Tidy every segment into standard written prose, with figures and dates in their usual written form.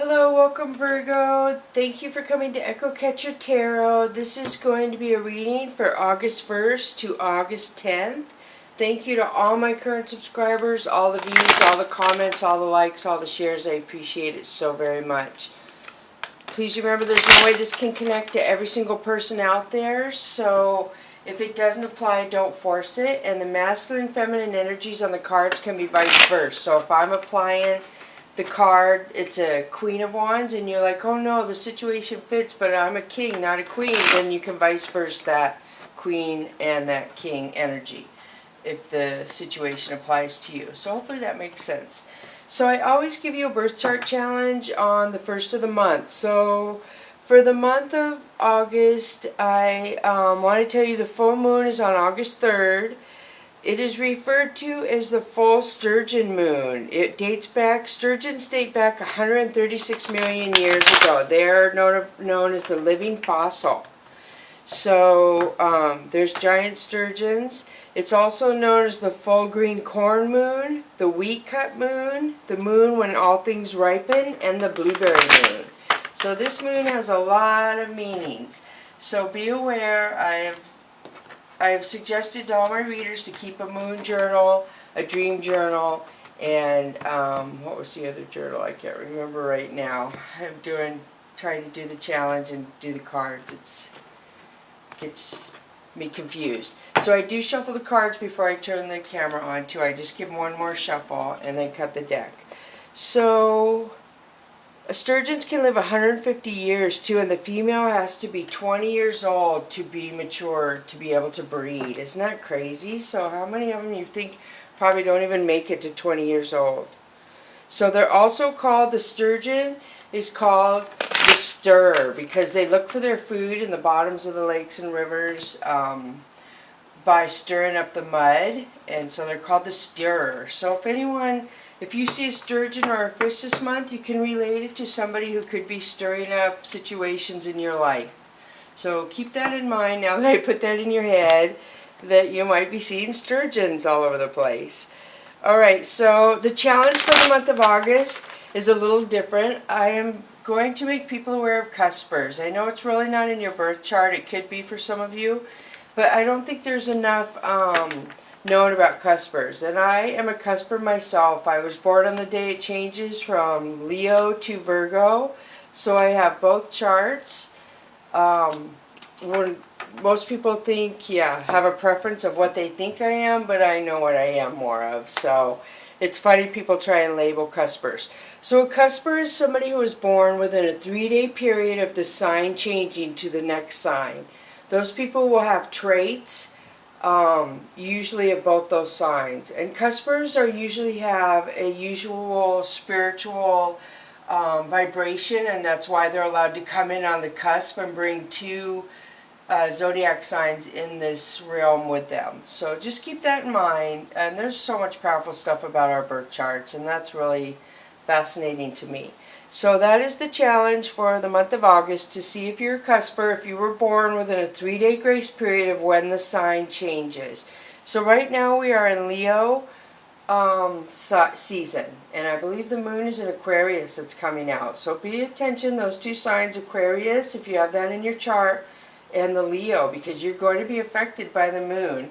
Hello, welcome Virgo. Thank you for coming to Echo Catcher Tarot. This is going to be a reading for August 1st to August 10th. Thank you to all my current subscribers, all the views, all the comments, all the likes, all the shares. I appreciate it so very much. Please remember there's no way this can connect to every single person out there, so if it doesn't apply, don't force it. And the masculine and feminine energies on the cards can be vice versa. So if I'm applying the card, it's a Queen of Wands, and you're like, oh no, the situation fits, but I'm a king, not a queen, then you can vice versa that queen and that king energy if the situation applies to you. So hopefully that makes sense. So I always give you a birth chart challenge on the first of the month. So for the month of August, I want to tell you the full moon is on August 3rd. It is referred to as the full sturgeon moon. It dates back, sturgeons date back 136 million years ago. They are known as the living fossil. So there's giant sturgeons. It's also known as the full green corn moon, the wheat cut moon, the moon when all things ripen, and the blueberry moon. So this moon has a lot of meanings. So be aware. I have suggested to all my readers to keep a moon journal, a dream journal, and what was the other journal? I can't remember right now. I'm trying to do the challenge and do the cards. It gets me confused. So I do shuffle the cards before I turn the camera on too. I just give them one more shuffle and then cut the deck. So sturgeons can live 150 years too, and the female has to be 20 years old to be mature to be able to breed. Isn't that crazy? So how many of them you think probably don't even make it to 20 years old? So they're also called, the sturgeon is called the stirrer because they look for their food in the bottoms of the lakes and rivers by stirring up the mud, and so they're called the stirrer. So if you see a sturgeon or a fish this month, you can relate it to somebody who could be stirring up situations in your life. So keep that in mind now that I put that in your head, that you might be seeing sturgeons all over the place. Alright, so the challenge for the month of August is a little different. I am going to make people aware of cuspers. I know it's really not in your birth chart. It could be for some of you, but I don't think there's enough known about cuspers, and I am a cusper myself. I was born on the day it changes from Leo to Virgo, so I have both charts. When most people think, have a preference of what they think I am, but I know what I am more of, so it's funny people try and label cuspers. So a cusper is somebody who was born within a 3-day period of the sign changing to the next sign. Those people will have traits usually of both those signs, and cuspers usually have a usual spiritual vibration, and that's why they're allowed to come in on the cusp and bring two zodiac signs in this realm with them. So just keep that in mind, and there's so much powerful stuff about our birth charts, and that's really fascinating to me. So that is the challenge for the month of August, to see if you're a cusper, if you were born within a 3-day grace period of when the sign changes. So right now we are in Leo season, and I believe the moon is in Aquarius that's coming out. So pay attention, those two signs, Aquarius, if you have that in your chart, and the Leo, because you're going to be affected by the moon.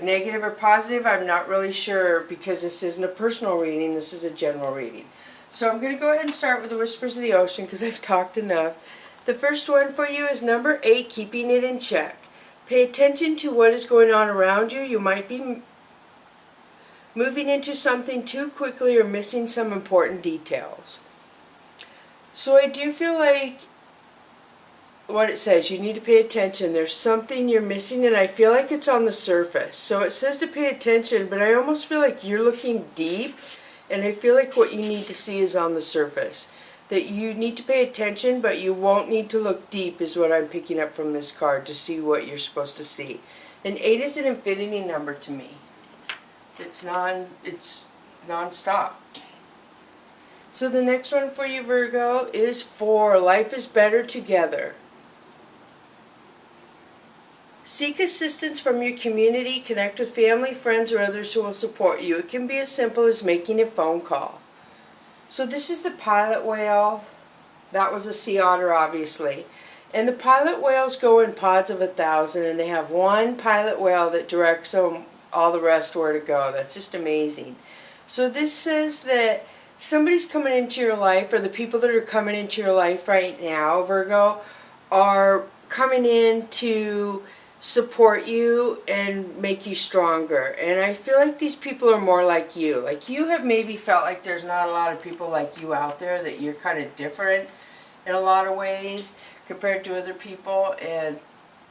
Negative or positive, I'm not really sure, because this isn't a personal reading, this is a general reading. So I'm going to go ahead and start with the Whispers of the Ocean because I've talked enough. The first one for you is number 8, keeping it in check. Pay attention to what is going on around you. You might be moving into something too quickly or missing some important details. So I do feel like what it says, you need to pay attention. There's something you're missing, and I feel like it's on the surface. So it says to pay attention, but I almost feel like you're looking deep, and I feel like what you need to see is on the surface. That you need to pay attention, but you won't need to look deep is what I'm picking up from this card to see what you're supposed to see. And 8 is an infinity number to me. It's non-stop. So the next one for you, Virgo, is 4. Life is better together. Seek assistance from your community, connect with family, friends, or others who will support you. It can be as simple as making a phone call. So this is the pilot whale. That was a sea otter, obviously. And the pilot whales go in pods of 1,000, and they have one pilot whale that directs them, all the rest where to go. That's just amazing. So this says that somebody's coming into your life, or the people that are coming into your life right now, Virgo, are coming in to support you and make you stronger. And I feel like these people are more like you. Like, you have maybe felt like there's not a lot of people like you out there, that you're kind of different in a lot of ways compared to other people, and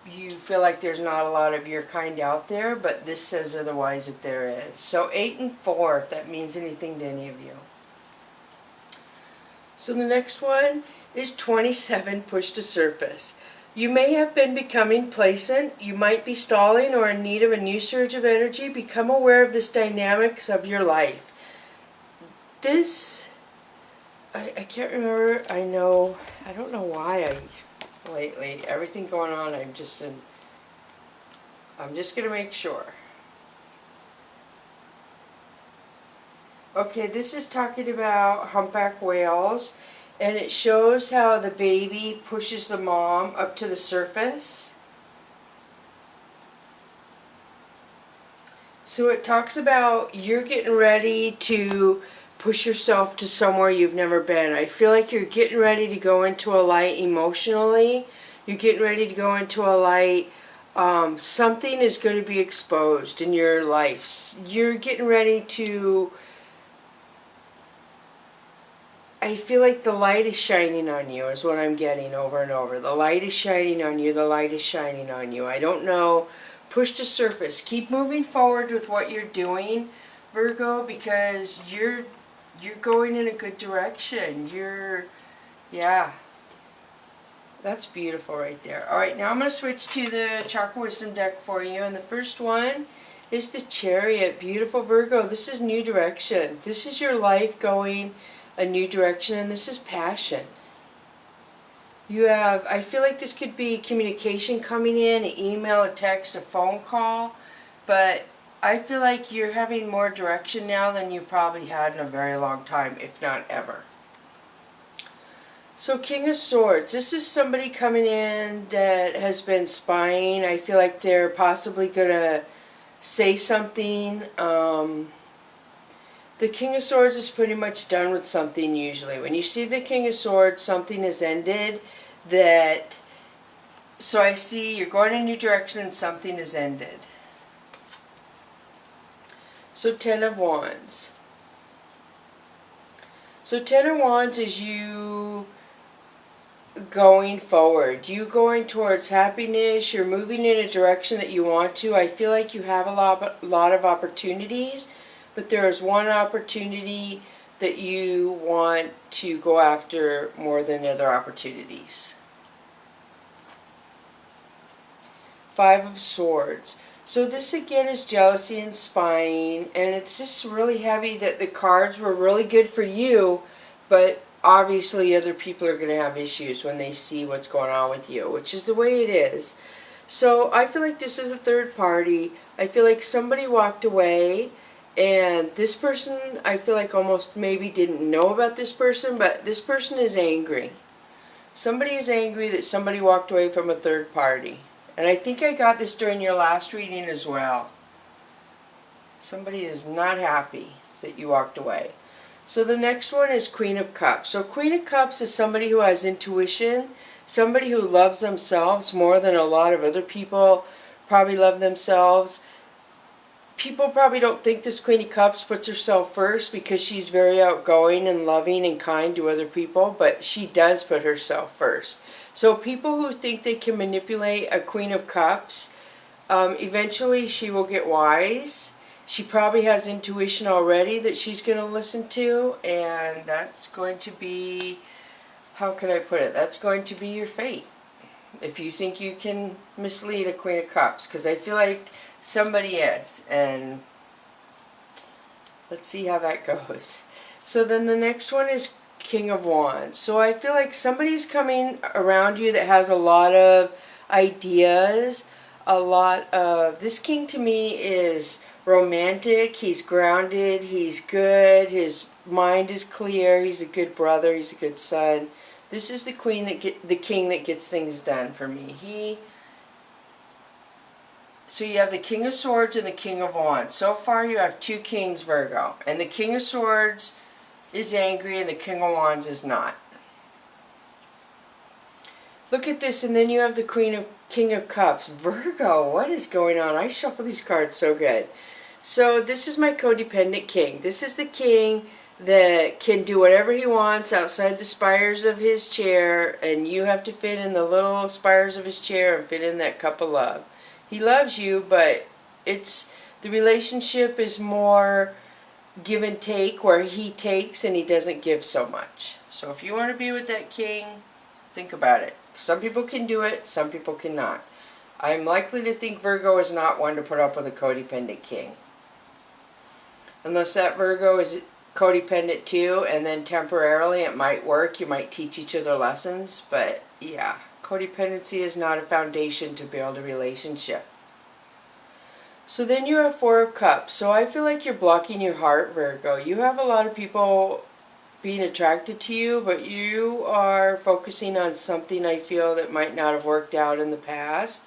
you feel like there's not a lot of your kind out there, but this says otherwise that there is. So 8 and 4, if that means anything to any of you. So the next one is 27, push to surface. You may have been becoming complacent. You might be stalling or in need of a new surge of energy. Become aware of this dynamics of your life. This, I can't remember. I don't know why lately, everything going on, I'm just going to make sure. Okay, this is talking about humpback whales, and it shows how the baby pushes the mom up to the surface. So it talks about you're getting ready to push yourself to somewhere you've never been. I feel like you're getting ready to go into a light emotionally. You're getting ready to go into a light. Something is going to be exposed in your life. You're getting ready to... I feel like the light is shining on you is what I'm getting over and over. The light is shining on you. The light is shining on you. I don't know. Push to surface. Keep moving forward with what you're doing, Virgo, because you're going in a good direction. Yeah. That's beautiful right there. Alright, now I'm going to switch to the Chakra Wisdom deck for you. And the first one is the Chariot. Beautiful, Virgo. This is new direction. This is your life going a new direction, and this is passion. You have, I feel like this could be communication coming in, an email, a text, a phone call, but I feel like you're having more direction now than you probably had in a very long time, if not ever. So King of Swords, this is somebody coming in that has been spying. I feel like they're possibly going to say something. The King of Swords is pretty much done with something usually. When you see the King of Swords, something has ended that... So I see you're going in a new direction and something has ended. So 10 of Wands. So 10 of Wands is you going forward. You going towards happiness. You're moving in a direction that you want to. I feel like you have a lot of opportunities. But there is one opportunity that you want to go after more than other opportunities. 5 of Swords. So this again is jealousy and spying, and it's just really heavy that the cards were really good for you, but obviously other people are going to have issues when they see what's going on with you, which is the way it is. So I feel like this is a third party. I feel like somebody walked away. And this person, I feel like almost maybe didn't know about this person, but this person is angry. Somebody is angry that somebody walked away from a third party. And I think I got this during your last reading as well. Somebody is not happy that you walked away. So the next one is Queen of Cups. So Queen of Cups is somebody who has intuition, somebody who loves themselves more than a lot of other people probably love themselves. People probably don't think this Queen of Cups puts herself first because she's very outgoing and loving and kind to other people, but she does put herself first. So people who think they can manipulate a Queen of Cups, eventually she will get wise. She probably has intuition already that she's going to listen to, and that's going to be, how can I put it, that's going to be your fate. If you think you can mislead a Queen of Cups, because I feel like somebody is, and let's see how that goes. So then the next one is King of Wands. So I feel like somebody's coming around you that has a lot of ideas, a lot of... This king to me is romantic, he's grounded, he's good, his mind is clear, he's a good brother, he's a good son. This is the king that gets things done for me. So you have the King of Swords and the King of Wands. So far you have two kings, Virgo. And the King of Swords is angry and the King of Wands is not. Look at this, and then you have the King of Cups. Virgo, what is going on? I shuffle these cards so good. So this is my codependent king. This is the king that can do whatever he wants outside the spires of his chair, and you have to fit in the little spires of his chair and fit in that cup of love. He loves you, but the relationship is more give and take, where he takes and he doesn't give so much. So if you want to be with that king, think about it. Some people can do it, some people cannot. I'm likely to think Virgo is not one to put up with a codependent king. Unless that Virgo is codependent too, and then temporarily it might work. You might teach each other lessons, but yeah, codependency is not a foundation to build a relationship. So then you have Four of Cups. So I feel like you're blocking your heart, Virgo. You have a lot of people being attracted to you, but you are focusing on something I feel that might not have worked out in the past,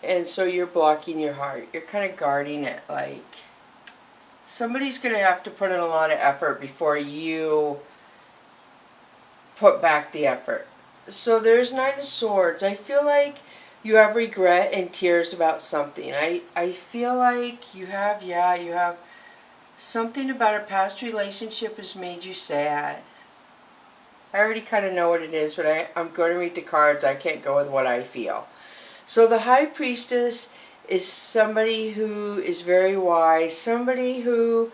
and so you're blocking your heart. You're kind of guarding it. Like somebody's going to have to put in a lot of effort before you put back the effort. So there's Nine of Swords. I feel like you have regret and tears about something. I feel like you have something about a past relationship has made you sad. I already kind of know what it is, but I'm going to read the cards. I can't go with what I feel. So the High Priestess is somebody who is very wise. Somebody who,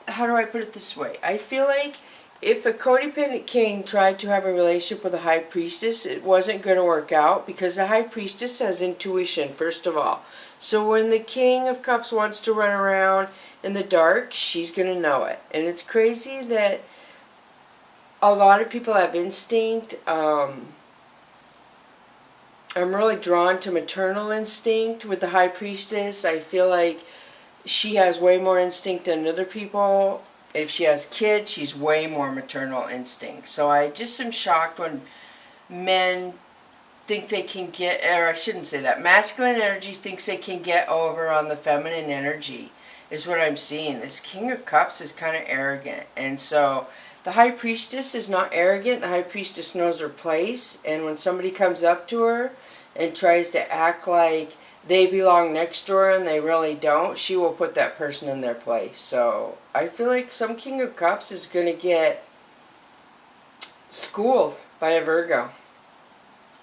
how do I put it this way? I feel like if a codependent king tried to have a relationship with a High Priestess, it wasn't going to work out, because the High Priestess has intuition, first of all. So when the King of Cups wants to run around in the dark, she's going to know it. And it's crazy that a lot of people have instinct. I'm really drawn to maternal instinct with the High Priestess. I feel like she has way more instinct than other people. If she has kids, she's way more maternal instinct. So I just am shocked when men think they can get, or I shouldn't say that, masculine energy thinks they can get over on the feminine energy, is what I'm seeing. This King of Cups is kind of arrogant. And so the High Priestess is not arrogant. The High Priestess knows her place. And when somebody comes up to her and tries to act like they belong next to her and they really don't, she will put that person in their place. So I feel like some King of Cups is going to get schooled by a Virgo,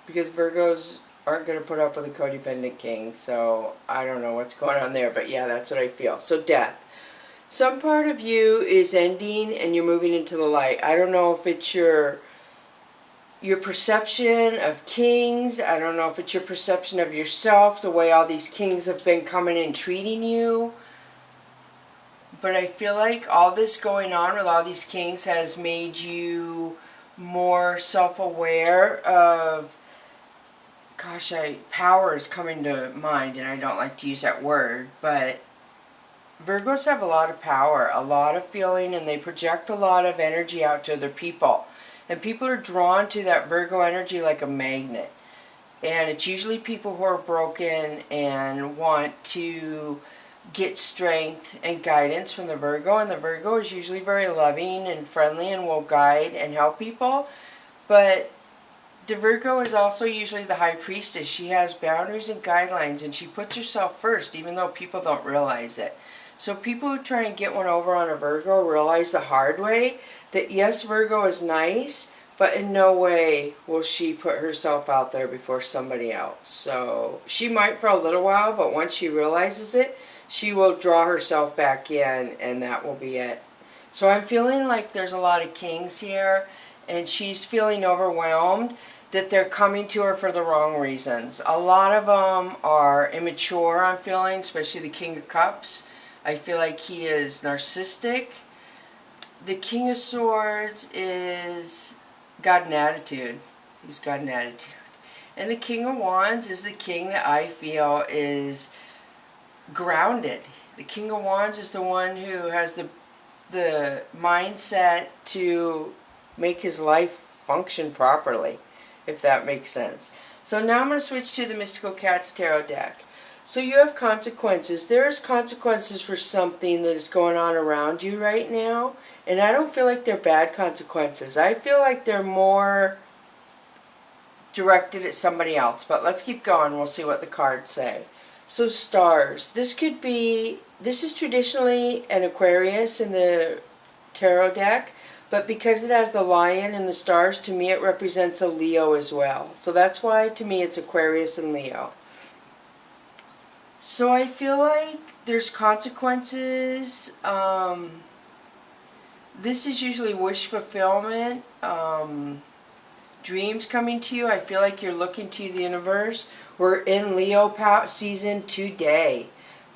because Virgos aren't going to put up with a codependent king. So I don't know what's going on there, but yeah, that's what I feel. So Death. Some part of you is ending and you're moving into the light. I don't know if it's your perception of kings. I don't know if it's your perception of yourself, the way all these kings have been coming and treating you. But I feel like all this going on with all these kings has made you more self-aware of, gosh, power is coming to mind, and I don't like to use that word, but Virgos have a lot of power, a lot of feeling, and they project a lot of energy out to other people. And people are drawn to that Virgo energy like a magnet. And it's usually people who are broken and want to get strength and guidance from the Virgo. And the Virgo is usually very loving and friendly and will guide and help people. But the Virgo is also usually the High Priestess. She has boundaries and guidelines, and she puts herself first, even though people don't realize it. So people who try and get one over on a Virgo realize the hard way that yes, Virgo is nice, but in no way will she put herself out there before somebody else. So she might for a little while, but once she realizes it, she will draw herself back in, and that will be it. So I'm feeling like there's a lot of kings here, and she's feeling overwhelmed that they're coming to her for the wrong reasons. A lot of them are immature, I'm feeling, especially the King of Cups. I feel like he is narcissistic. The King of Swords is got an attitude. He's got an attitude. And the King of Wands is the king that I feel is grounded. The King of Wands is the one who has the mindset to make his life function properly, if that makes sense. So now I'm going to switch to the Mystical Cats Tarot deck. So you have consequences. There's consequences for something that is going on around you right now. And I don't feel like they're bad consequences. I feel like they're more directed at somebody else. But let's keep going. We'll see what the cards say. So stars. This is traditionally an Aquarius in the tarot deck. But because it has the lion and the stars, to me it represents a Leo as well. So that's why to me it's Aquarius and Leo. So I feel like there's consequences. This is usually wish fulfillment. Dreams coming to you. I feel like you're looking to the universe. We're in Leo season today,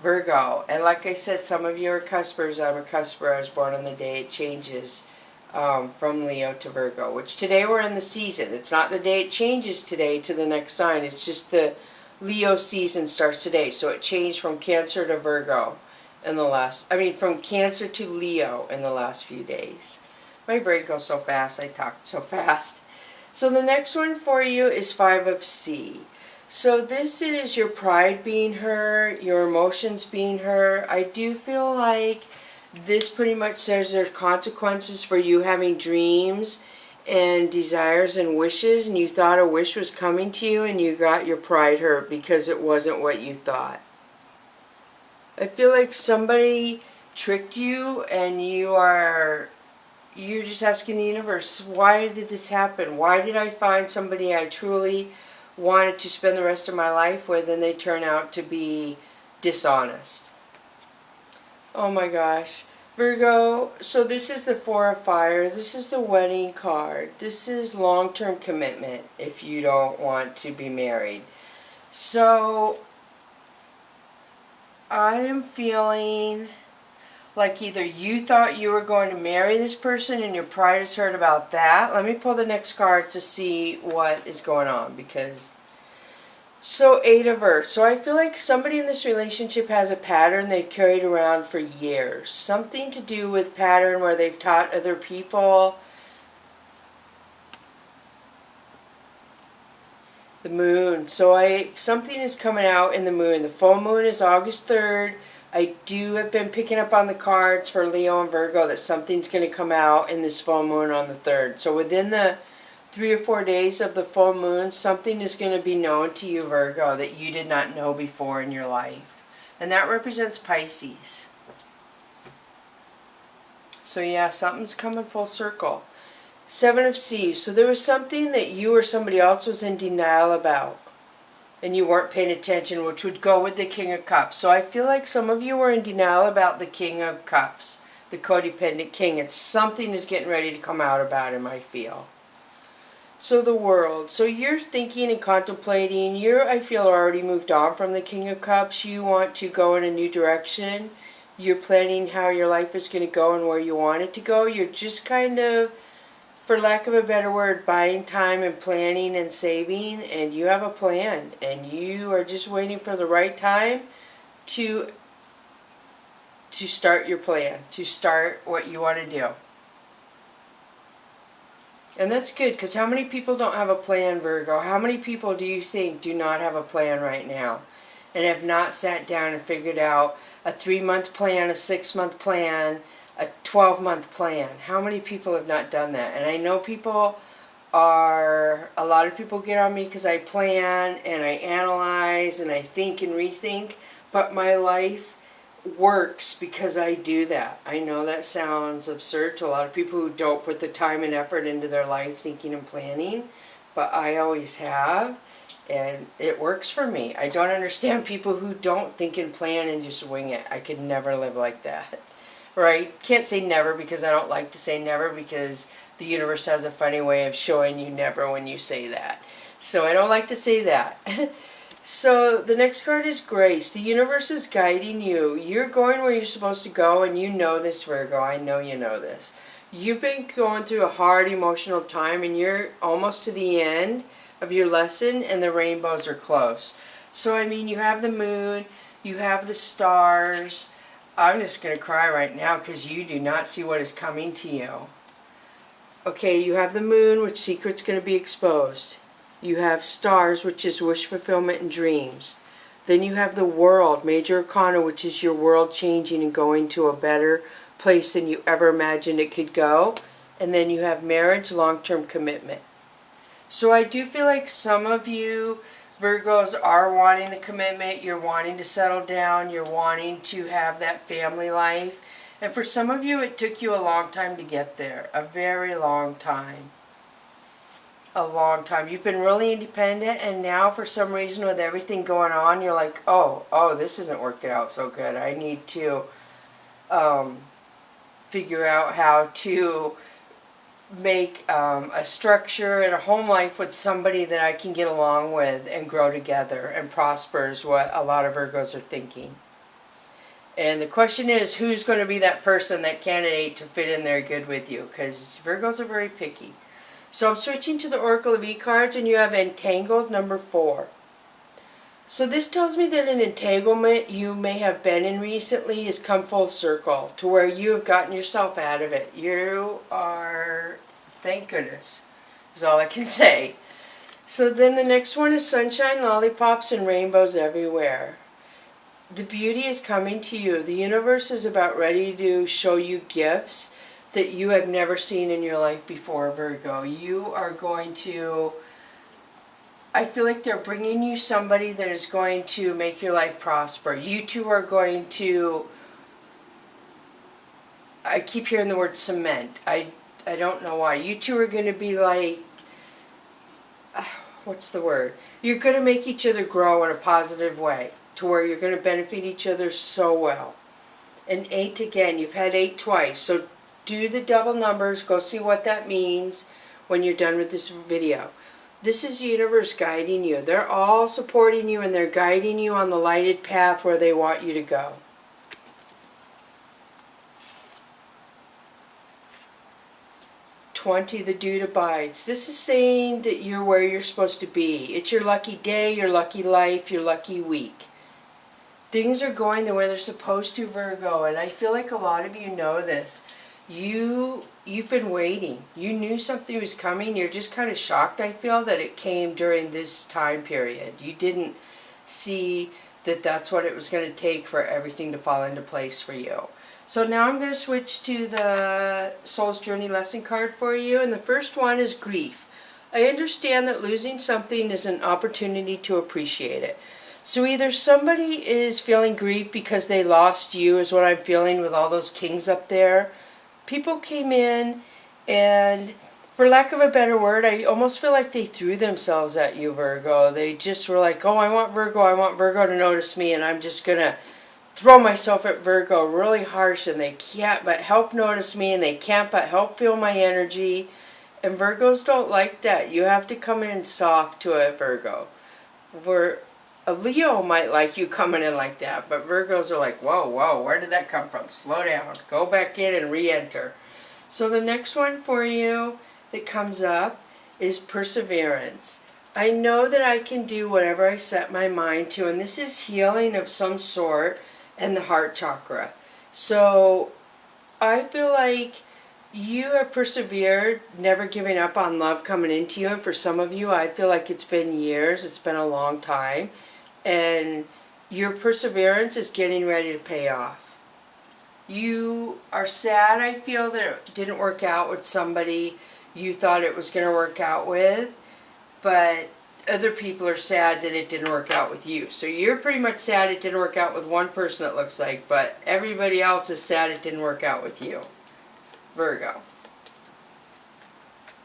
Virgo. And like I said, some of you are cuspers. I'm a cusper. I was born on the day it changes from Leo to Virgo. Which today we're in the season. It's not the day it changes today to the next sign. It's just the Leo season starts today. So it changed from Cancer to Virgo in the last, from Cancer to Leo in the last few days. My brain goes so fast. I talk so fast. So the next one for you is 5 of C. So this is your pride being hurt, your emotions being hurt. I do feel like this pretty much says there's consequences for you having dreams and desires and wishes, and you thought a wish was coming to you and you got your pride hurt because it wasn't what you thought. I feel like somebody tricked you and you're just asking the universe, why did this happen? Why did I find somebody I truly wanted to spend the rest of my life with and they turn out to be dishonest? Oh my gosh. Virgo, so this is the 4 of Fire. This is the wedding card. This is long-term commitment if you don't want to be married. So I am feeling like either you thought you were going to marry this person and your pride is hurt about that. Let me pull the next card to see what is going on, because so 8 of Earth. So I feel like somebody in this relationship has a pattern they've carried around for years. Something to do with pattern where they've taught other people. The moon. So something is coming out in the moon. The full moon is August 3rd. I have been picking up on the cards for Leo and Virgo that something's going to come out in this full moon on the 3rd. So within the 3 or 4 days of the full moon, something is going to be known to you, Virgo, that you did not know before in your life. And that represents Pisces. So yeah, something's coming full circle. 7 of C. So there was something that you or somebody else was in denial about, and you weren't paying attention, which would go with the King of Cups. So I feel like some of you were in denial about the King of Cups, the codependent king. It's something is getting ready to come out about him, I feel. So the World. So you're thinking and contemplating. I feel, already moved on from the King of Cups. You want to go in a new direction. You're planning how your life is going to go and where you want it to go. You're just kind of, for lack of a better word, buying time and planning and saving, and you have a plan, and you are just waiting for the right time to start your plan, to start what you want to do. And that's good, because how many people don't have a plan, Virgo? How many people do you think do not have a plan right now and have not sat down and figured out a 3-month plan, a 6-month plan, a 12-month plan? How many people have not done that? And I know a lot of people get on me because I plan and I analyze and I think and rethink, but my life works because I do that. I know that sounds absurd to a lot of people who don't put the time and effort into their life thinking and planning, but I always have, and it works for me. I don't understand people who don't think and plan and just wing it. I could never live like that. Right? Can't say never, because I don't like to say never, because the universe has a funny way of showing you never when you say that. So I don't like to say that. So the next card is Grace. The universe is guiding you. You're going where you're supposed to go, and you know this, Virgo. I know you know this. You've been going through a hard emotional time, and you're almost to the end of your lesson, and the rainbows are close. So, you have the moon, you have the stars. I'm just going to cry right now because you do not see what is coming to you. Okay, you have the moon, which secret's going to be exposed. You have stars, which is wish fulfillment and dreams. Then you have the world, major arcana, which is your world changing and going to a better place than you ever imagined it could go. And then you have marriage, long-term commitment. So I do feel like some of you Virgos are wanting the commitment. You're wanting to settle down. You're wanting to have that family life. And for some of you, it took you a long time to get there. A very long time. A long time. You've been really independent, and now for some reason with everything going on, you're like, oh, this isn't working out so good. I need to figure out how to make a structure and a home life with somebody that I can get along with and grow together and prosper is what a lot of Virgos are thinking. And the question is, who's going to be that person, that candidate to fit in there good with you? Because Virgos are very picky. So I'm switching to the Oracle of E-cards, and you have Entangled, number 4. So this tells me that an entanglement you may have been in recently has come full circle to where you have gotten yourself out of it. You are, thank goodness, is all I can say. So then the next one is sunshine, lollipops, and rainbows everywhere. The beauty is coming to you. The universe is about ready to show you gifts that you have never seen in your life before, Virgo. You are going to, I feel like they're bringing you somebody that is going to make your life prosper. You two are going to, I keep hearing the word cement. I don't know why. You two are going to be like, what's the word? You're going to make each other grow in a positive way to where you're going to benefit each other so well. And 8 again, you've had 8 twice. So do the double numbers. Go see what that means when you're done with this video. This is the universe guiding you. They're all supporting you and they're guiding you on the lighted path where they want you to go. $20, the dude abides. This is saying that you're where you're supposed to be. It's your lucky day, your lucky life, your lucky week. Things are going the way they're supposed to, Virgo, and I feel like a lot of you know this. You've been waiting. You knew something was coming. You're just kind of shocked, I feel, that it came during this time period. You didn't see that that's what it was going to take for everything to fall into place for you. So now I'm going to switch to the Soul's Journey lesson card for you, and the first one is grief. I understand that losing something is an opportunity to appreciate it. So either somebody is feeling grief because they lost you, is what I'm feeling with all those kings up there. People came in and, for lack of a better word, I almost feel like they threw themselves at you, Virgo. They just were like, oh, I want Virgo to notice me, and I'm just going to throw myself at Virgo really harsh, and they can't but help notice me, and they can't but help feel my energy. And Virgos don't like that. You have to come in soft to it, Virgo. A Leo might like you coming in like that, but Virgos are like, whoa, where did that come from? Slow down. Go back in and re-enter. So the next one for you that comes up is perseverance. I know that I can do whatever I set my mind to, and this is healing of some sort and the heart chakra. So I feel like you have persevered, never giving up on love coming into you, and for some of you, I feel like it's been years, it's been a long time. And your perseverance is getting ready to pay off. You are sad, I feel, that it didn't work out with somebody you thought it was going to work out with. But other people are sad that it didn't work out with you. So you're pretty much sad it didn't work out with one person, it looks like. But everybody else is sad it didn't work out with you, Virgo.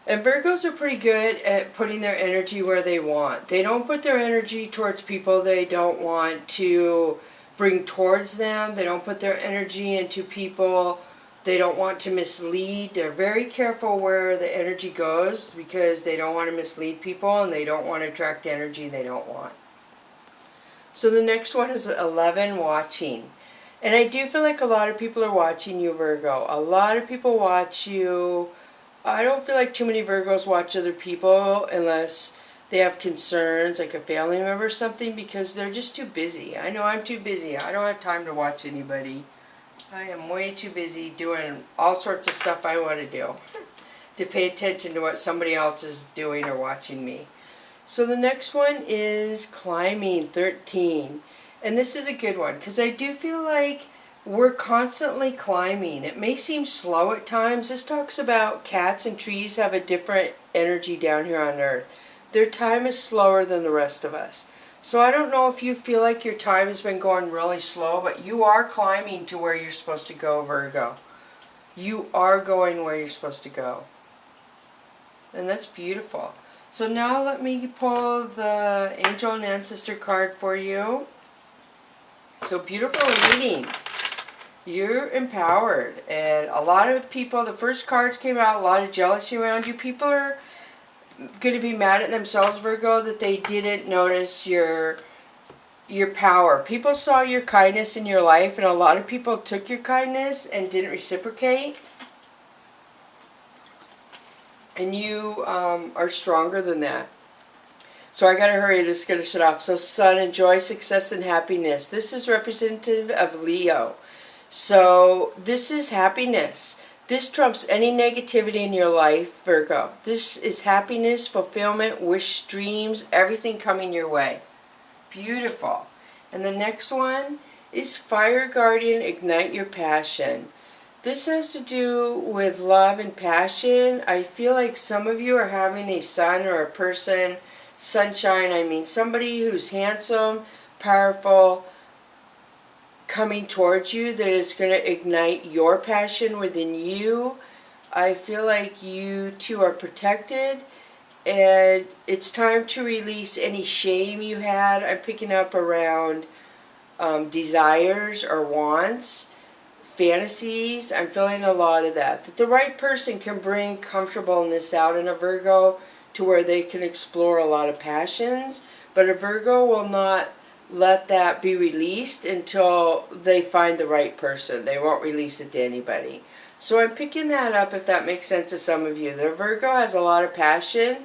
And Virgos are pretty good at putting their energy where they want. They don't put their energy towards people they don't want to bring towards them. They don't put their energy into people they don't want to mislead. They're very careful where the energy goes because they don't want to mislead people and they don't want to attract energy they don't want. So the next one is 11, watching. And I do feel like a lot of people are watching you, Virgo. A lot of people watch you. I don't feel like too many Virgos watch other people unless they have concerns, like a family member or something, because they're just too busy. I know I'm too busy. I don't have time to watch anybody. I am way too busy doing all sorts of stuff I want to do. to pay attention to what somebody else is doing or watching me. So the next one is climbing 13. And this is a good one because I do feel like we're constantly climbing. It may seem slow at times. This talks about cats and trees have a different energy down here on Earth. Their time is slower than the rest of us. So I don't know if you feel like your time has been going really slow, but you are climbing to where you're supposed to go, Virgo. You are going where you're supposed to go. And that's beautiful. So now let me pull the Angel and Ancestor card for you. So beautiful reading. You're empowered. And a lot of people, the first cards came out, a lot of jealousy around you. People are going to be mad at themselves, Virgo, that they didn't notice your power. People saw your kindness in your life, and a lot of people took your kindness and didn't reciprocate. And you are stronger than that. So I gotta hurry, this is gonna shut off. So Sun, and joy, success, and happiness. This is representative of Leo. So this is happiness. This trumps any negativity in your life, Virgo. This is happiness, fulfillment, wish, dreams, everything coming your way. Beautiful. And the next one is Fire Guardian, ignite your passion. This has to do with love and passion. I feel like some of you are having a son or a person, sunshine, I mean somebody who's handsome, powerful, coming towards you that is going to ignite your passion within you. I feel like you two are protected, and it's time to release any shame you had. I'm picking up around desires or wants, fantasies. I'm feeling a lot of that. That the right person can bring comfortableness out in a Virgo to where they can explore a lot of passions, but a Virgo will not let that be released until they find the right person. They won't release it to anybody. So I'm picking that up, if that makes sense to some of you. The Virgo has a lot of passion,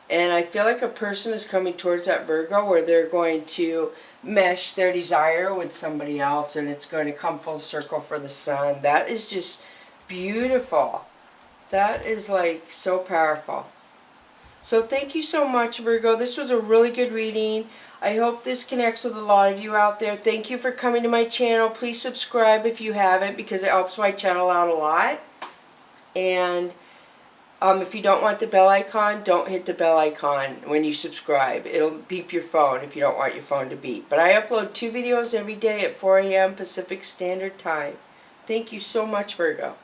and I feel like a person is coming towards that Virgo where they're going to mesh their desire with somebody else, and it's going to come full circle for the Sun. That is just beautiful. That is like so powerful. So thank you so much, Virgo. This was a really good reading. I hope this connects with a lot of you out there. Thank you for coming to my channel. Please subscribe if you haven't, because it helps my channel out a lot. And if you don't want the bell icon, don't hit the bell icon when you subscribe. It'll beep your phone if you don't want your phone to beep. But I upload 2 videos every day at 4 a.m. Pacific Standard Time. Thank you so much, Virgo.